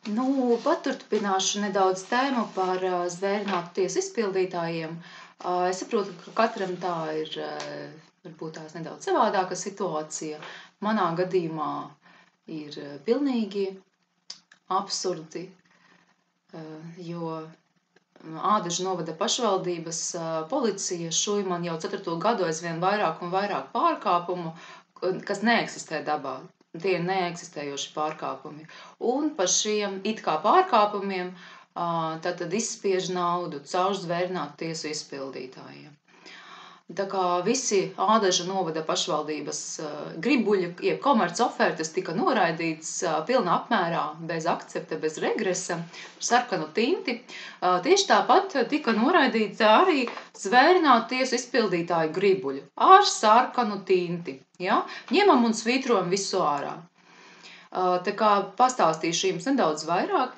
Paturpināšu nedaudz tēmu par zvērinātu tiesu izpildītājiem. Es saprotu, ka katram tā ir varbūt tās nedaudz savādāka situācija. Manā gadījumā ir pilnīgi absurdi, jo Ādažu novada pašvaldības policija šuj man jau 4. gadu aizvien vairāk un vairāk pārkāpumu, kas neeksistē dabā. Tie ir neeksistējoši pārkāpumi. Un par šiem it kā pārkāpumiem tad izspiež naudu caur zvērinātu tiesu izpildītājiem. Tā kā visi Ādažu novada pašvaldības gribuļi, jeb komerc ofertes tika noraidīts pilnā apmērā, bez akcepta, bez regresa, sarkanu tinti. Tieši tāpat tika noraidīts arī zvērinātu tiesu izpildītāju gribuļi ar sarkanu tinti. Ja? Ņemam un svītrojam visu ārā. Tā kā pastāstīšu jums nedaudz vairāk.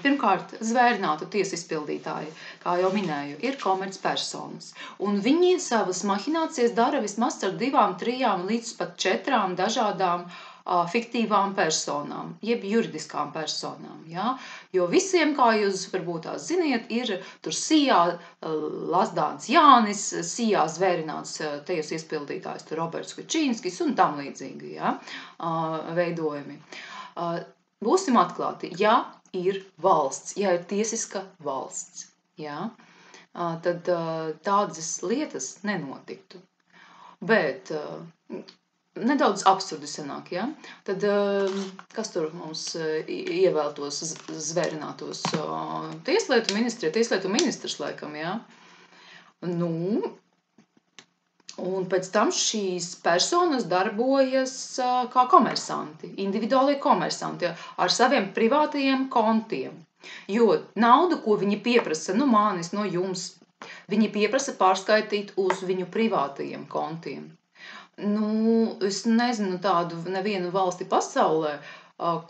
Pirmkārt, zvērinātu tiesu izpildītāji, kā jau minēju, ir komercpersonas. Un viņi savas mahinācijas dara vismaz ar 2, 3 līdz pat 4 dažādām fiktīvām personām, jeb juridiskām personām. Ja? Jo visiem, kā jūs varbūt tās ziniet, ir tur Sijā Lazdāns Jānis, Sijā zvērināts tiesu izpildītājs, tur Roberts Kučīnskis un tam līdzīgi, ja? Veidojumi. Būsim atklāti, ja ir valsts, ja ir tiesiska valsts, ja, tad tādas lietas nenotiktu. Bet nedaudz absurdi sanāk, ja? Tad kas tur mums ievēltos zvērinātos? Tieslietu ministrs laikam, ja? Un pēc tam šīs personas darbojas kā komersanti, individuālie komersanti ar saviem privātajiem kontiem. Jo naudu, ko viņi pieprasa no manis, no jums, viņi pieprasa pārskaitīt uz viņu privātajiem kontiem. Es nezinu tādu nevienu valsti pasaulē,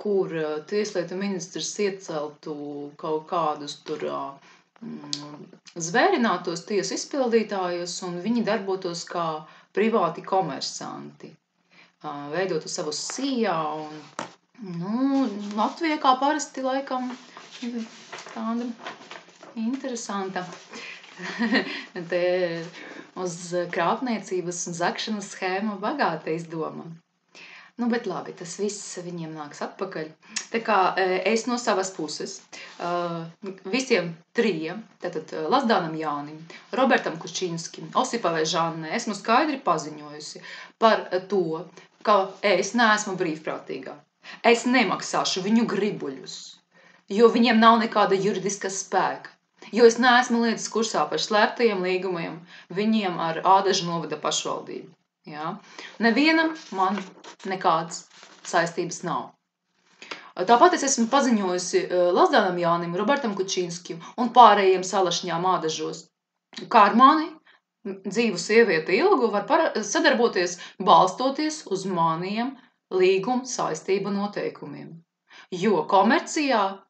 kur tieslietu ministrs ieceltu kaut kādus tur zvērinātos tiesu izpildītājus, un viņi darbotos kā privāti komersanti. Veidotu savus Sijā, un Latvija kā parasti laikam tāda interesanta. Te uz krāpniecības un zakšanas schēmu bagāta izdoma. Bet labi, tas viss viņiem nāks atpakaļ. Tā kā es no savas puses visiem 3, tātad Lazdānam Jānim, Robertam Kučīnskim, Osipavai Žannai, esmu skaidri paziņojusi par to, ka es neesmu brīvprātīgā. Es nemaksāšu viņu gribuļus, jo viņiem nav nekāda juridiska spēka. Jo es neesmu lietas kursā par slēptajiem līgumiem viņiem ar Ādažu novada pašvaldību. Ja? Nevienam man nekādas saistības nav. Tāpat es esmu paziņojusi Lazdānam Jānim, Robertam Kučīnskim un pārējiem salašņām Ādažos, kā ar mani dzīvu sievieti ilgu var sadarboties balstoties uz maniem līguma saistību noteikumiem. Jo komercijā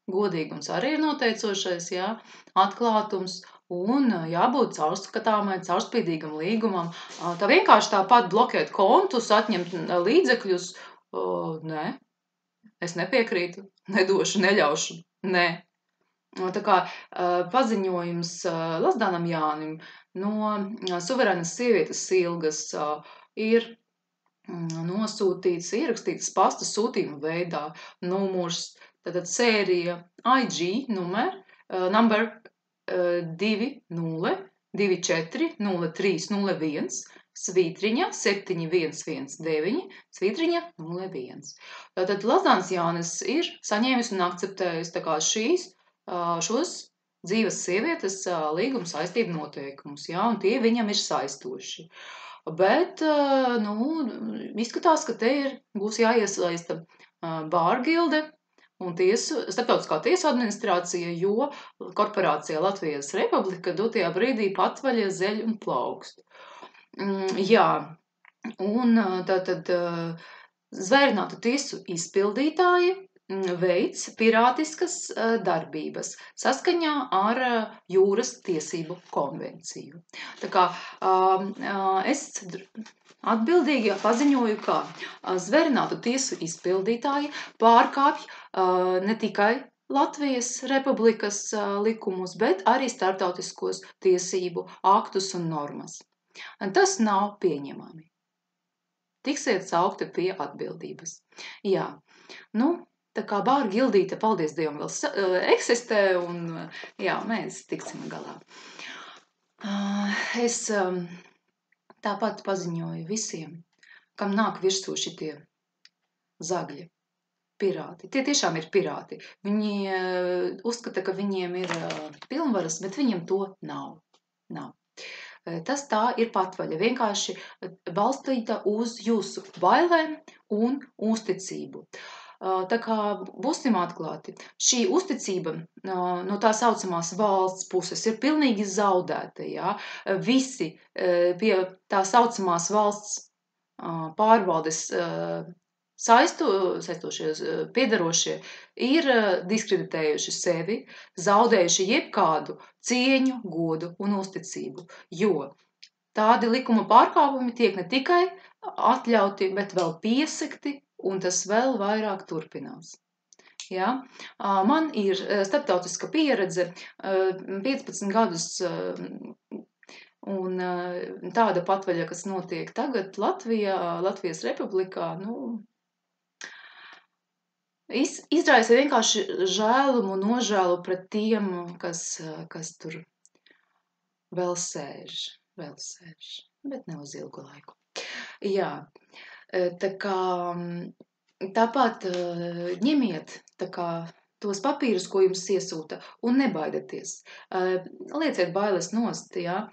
godīgums arī ir noteicošais, ja? Atklātums un jābūt caurskatāmai, caurspīdīgam līgumam. Tā vienkārši tāpat blokēt kontus, atņemt līdzekļus, nē, es nepiekrītu, nedošu, neļaušu, nē. Tā kā paziņojums Lazdānam Jānim no suverēnas sievietes Ilgas ir nosūtīts, ierakstīts pasta sūtījuma veidā, numurs, tātad sērija IG number 20240301 svītriņa 7119 svītriņa 01. Tātad Lazdāns Jānis ir saņēmis un akceptējis tā kā šos dzīves sievietes līguma saistību noteikumus, ja, un tie viņam ir saistoši. Bet, izskatās, ka te būs jāiesaista bārgilde un starptautiskā tiesu administrācija, jo korporācija Latvijas Republika dotajā brīdī patvaļa zeļ un plaukst. Jā, un tātad zvērinātu tiesu izpildītāji veids pirātiskas darbības saskaņā ar jūras tiesību konvenciju. Tā kā es atbildīgi paziņoju, ka zvērinātu tiesu izpildītāji pārkāpj ne tikai Latvijas Republikas likumus, bet arī starptautiskos tiesību aktus un normas. Tas nav pieņemami. Tiksiet saukti pie atbildības. Jā, tā kā Bāra Gildīte, paldies Dievam, vēl eksistē, un jā, mēs tiksim galā. Es tāpat paziņoju visiem, kam nāk virsū šitie zagļi, pirāti. Tie tiešām ir pirāti. Viņi uzskata, ka viņiem ir pilnvaras, bet viņiem to nav. Tas tā ir patvaļa, vienkārši balstīta uz jūsu bailēm un uzticību. Tā kā būsim atklāti, šī uzticība no tā saucamās valsts puses ir pilnīgi zaudēta. Ja? Visi pie tā saucamās valsts pārvaldes saistošie, piedarošie ir diskreditējuši sevi, zaudējuši jebkādu cieņu, godu un uzticību, jo tādi likuma pārkāpumi tiek ne tikai atļauti, bet vēl piesakti, un tas vēl vairāk turpinās. Ja? Man ir starptautiska pieredze, 15 gadus, un tāda patvaļa, kas notiek tagad Latvijas Republikā, izraisa vienkārši žēlumu, nožēlu pret tiem, kas tur vēl sēž, bet ne uz ilgu laiku. Jā. Tā kā tāpat ņemiet tos papīrus, ko jums iesūta, un nebaidieties. Lieciet bailes nost, ja?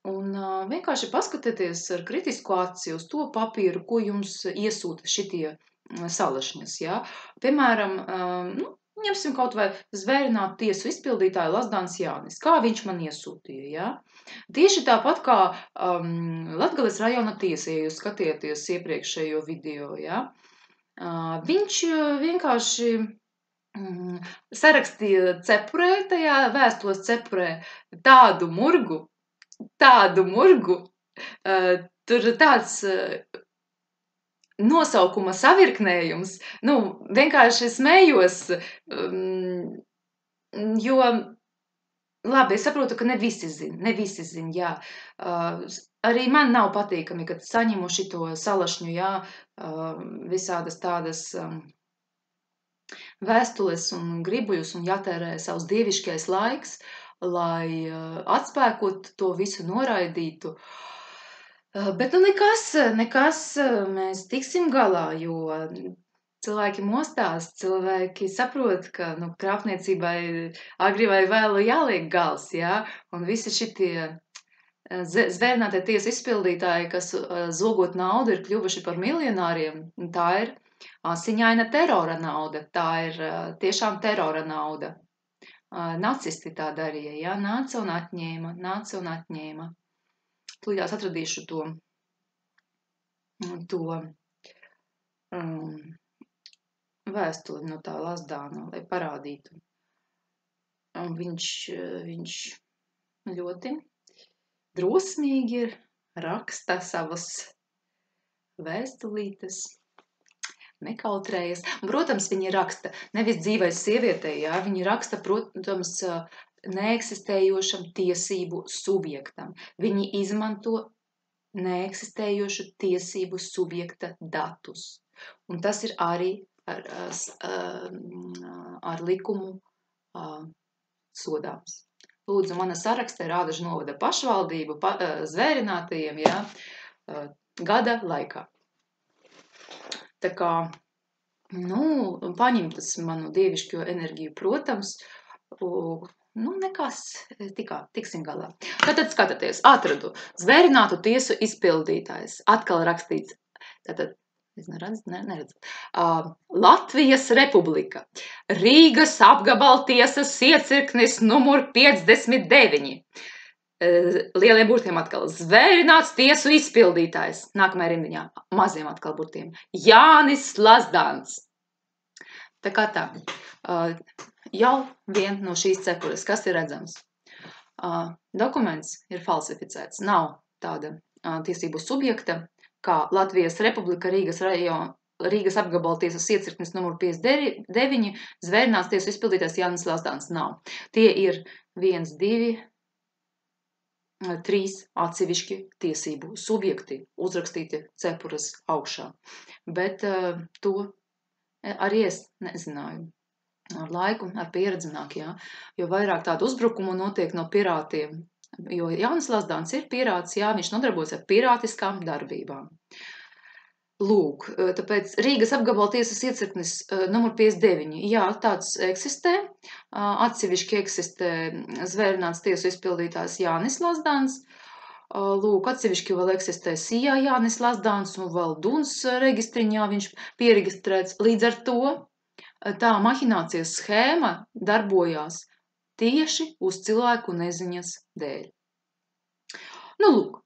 Un vienkārši paskatieties ar kritisku aci uz to papīru, ko jums iesūta šitie salašņas. Ja? Piemēram, ņemsim kaut vai zvērinātu tiesu izpildītāju Lazdāns Jānis. Kā viņš man iesūtīja, ja? Tieši tāpat kā Latgales rajona tiesa, ja jūs skatieties iepriekšējo video, ja? Viņš vienkārši sarakstīja cepurē, tajā vēstules cepurē tādu murgu, tur tāds nosaukuma savirknējums, vienkārši smējos, jo, labi, es saprotu, ka ne visi zin, jā. Arī man nav patīkami, kad saņemu šito salašņu, jā, visādas tādas vēstules un gribu jūs un jātērē savs dieviškais laiks, lai atspēkot to visu noraidītu. Bet nekas, mēs tiksim galā, jo cilvēki mostās, cilvēki saprot, ka krāpniecībai agri vai vēlu jāliek gals, ja? Un visi šitie zvērinātie tiesu izpildītāji, kas zogot naudu, ir kļuvuši par miljonāriem, tā ir asiņaina terora nauda, tā ir tiešām terora nauda. Nacisti tā darīja, ja? Nāca un atņēma. Tūlītās atradīšu to vēstuli no tā Lazdāna, lai parādītu. Un viņš ļoti drosmīgi raksta savas vēstulītes, nekautrējas. Protams, viņi raksta nevis dzīvai sievietei, jā, viņi raksta, protams, neeksistējošam tiesību subjektam. Viņi izmanto neeksistējošu tiesību subjekta datus. Un tas ir arī ar likumu sodāms. Lūdzu, mana sarakstē Rādažu novada pašvaldību zvērinātajiem, jā, gada laikā. Tā kā, paņemtas manu dievišķo enerģiju, protams, nekas, tiksim galā. Tātad skatāties, atradu zvērinātu tiesu izpildītājs, atkal rakstīts, tātad, neredz. Latvijas Republika, Rīgas apgabaltiesas iecirknis numur 59. Lieliem burtiem atkal zvērināts tiesu izpildītājs. Nākamajā rindiņā maziem atkal burtiem. Jānis Lazdāns. Tā kā tā, jau vien no šīs cepures, kas ir redzams? Dokuments ir falsificēts. Nav tāda tiesību subjekta, kā Latvijas Republika Rīgas apgabala tiesas iecirknis numur 59, Zvērināts tiesu izpildītājs Jānis Lazdāns. Nav. Tie ir 1, 2, 3 atsevišķi tiesību subjekti uzrakstīti cepures augšā. Bet to arī es nezināju. Ar laiku, ar pieredzi nāk, jā, jo vairāk tādu uzbrukumu notiek no pirātiem, jo Jānis Lazdāns ir pirāts, jā, viņš nodarbojas ar pirātiskām darbībām. Lūk, tāpēc Rīgas apgabala tiesas iecirknis numur 59, jā, tāds eksistē, atsevišķi eksistē Zvērināts tiesu izpildītājs Jānis Lazdāns, lūk, atsevišķi vēl eksistē Sijā Jānis Lazdāns un vēl Duns registriņā viņš pieregistrēts, līdz ar to tā mahinācijas schēma darbojās tieši uz cilvēku neziņas dēļ. Nu, lūk,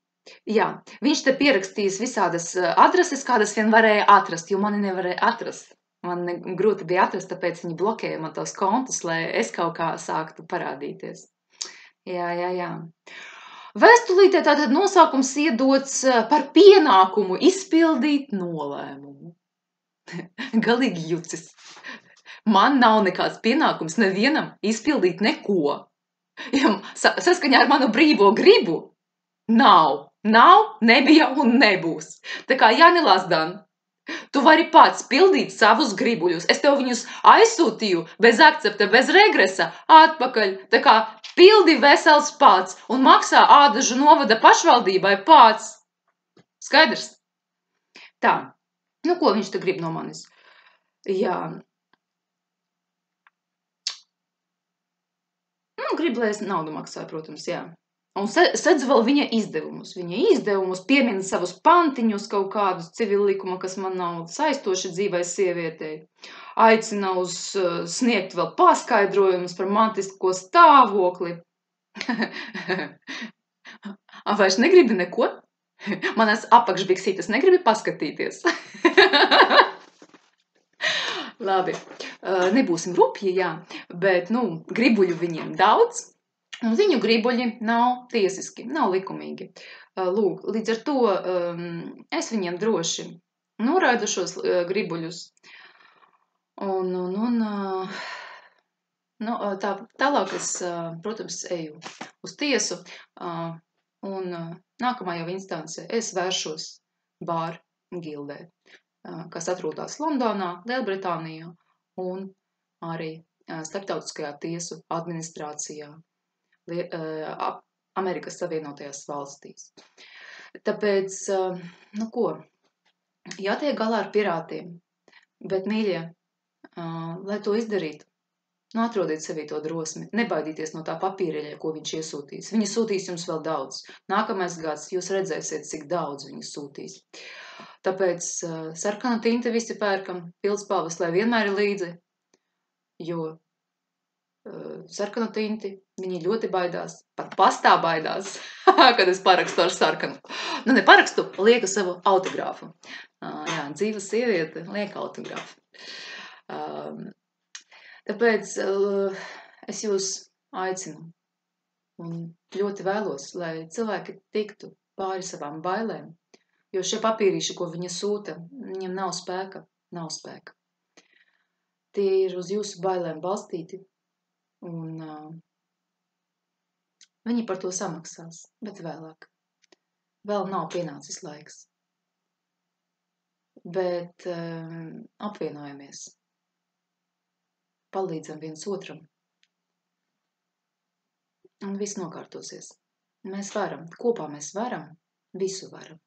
jā, viņš te pierakstījis visādas adreses, kādas vien varēja atrast, jo mani nevarēja atrast. Man grūti bija atrast, tāpēc viņi blokēja man tos kontus, lai es kaut kā sāktu parādīties. Jā. Vēstulītē tātad nosaukums iedots par pienākumu izpildīt nolēmumu. Galīgi jucis. Man nav nekāds pienākums nevienam izpildīt neko. Ja saskaņā ar manu brīvo gribu nav, nebija un nebūs. Tā kā Jāni Lazdān, tu vari pats pildīt savus gribuļus. Es tev viņus aizsūtīju bez akcepta, bez regresa atpakaļ. Tā kā pildi vesels pats un maksā Ādažu novada pašvaldībai pats. Skaidrs? Tā, nu ko viņš te grib no manis? Jā. Grib, lai es naudu maksāju, protams, jā. Un sedz vēl viņa izdevumus. Viņa izdevumus piemina savus pantiņus, kaut kādus civillikuma, kas man nav saistoši dzīvai sievietei. Aicina uz sniegt vēl paskaidrojumus par mantisko stāvokli. Vairs negribi neko? Manas apakšbiksītes negribi paskatīties? Labi, nebūsim rupji, jā, bet, gribuļu viņiem daudz, un viņu gribuļi nav tiesiski, nav likumīgi. Lūk, līdz ar to es viņiem droši noraidu šos gribuļus, un tālāk es, protams, eju uz tiesu, un nākamā jau instance es vēršos Bar gildē, kas atrodas Londonā, Lielbritānijā un arī starptautiskajā tiesu administrācijā Amerikas Savienotajās valstīs. Tāpēc, jātiek galā ar pirātiem, bet, mīļie, lai to izdarītu, atrodiet sevī to drosmi, nebaidīties no tā papīreļa, ko viņš iesūtīs. Viņi sūtīs jums vēl daudz. Nākamais gads jūs redzēsiet, cik daudz viņi sūtīs. Tāpēc sarkanu tinti visi pērkam, pildspalvas, lai vienmēr ir līdzi, jo sarkanu tinti, viņi ļoti baidās, pat pastā baidās, kad es parakstu ar sarkanu. Ne parakstu, lieku savu autogrāfu. Jā, dzīva sieviete liek autogrāfu. Tāpēc es jūs aicinu un ļoti vēlos, lai cilvēki tiktu pāri savām bailēm, jo šie papīrīši, ko viņa sūta, viņiem nav spēka. Tie ir uz jūsu bailēm balstīti, un viņi par to samaksās, bet vēlāk. Vēl nav pienācis laiks. Bet apvienojamies. Palīdzam viens otram. Un viss nokārtosies. Mēs varam, kopā mēs varam, visu varam,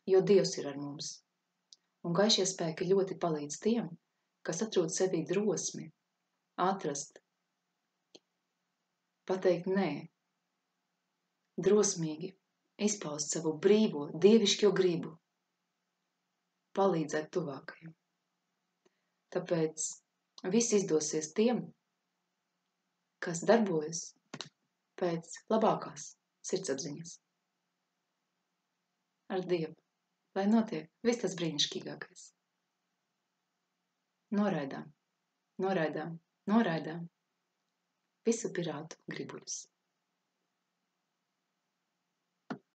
jo Dievs ir ar mums. Un gaišie spēki ļoti palīdz tiem, kas atrod sevī drosmi, atrast, pateikt nē, drosmīgi izpaust savu brīvo, dievišķo gribu, palīdzēt tuvākajiem. Tāpēc viss izdosies tiem, kas darbojas pēc labākās sirdsapziņas. Ar Dievu, lai notiek viss tas brīnišķīgākais. Noraidām Noraidām, noraidām visu pirātu gribuļus.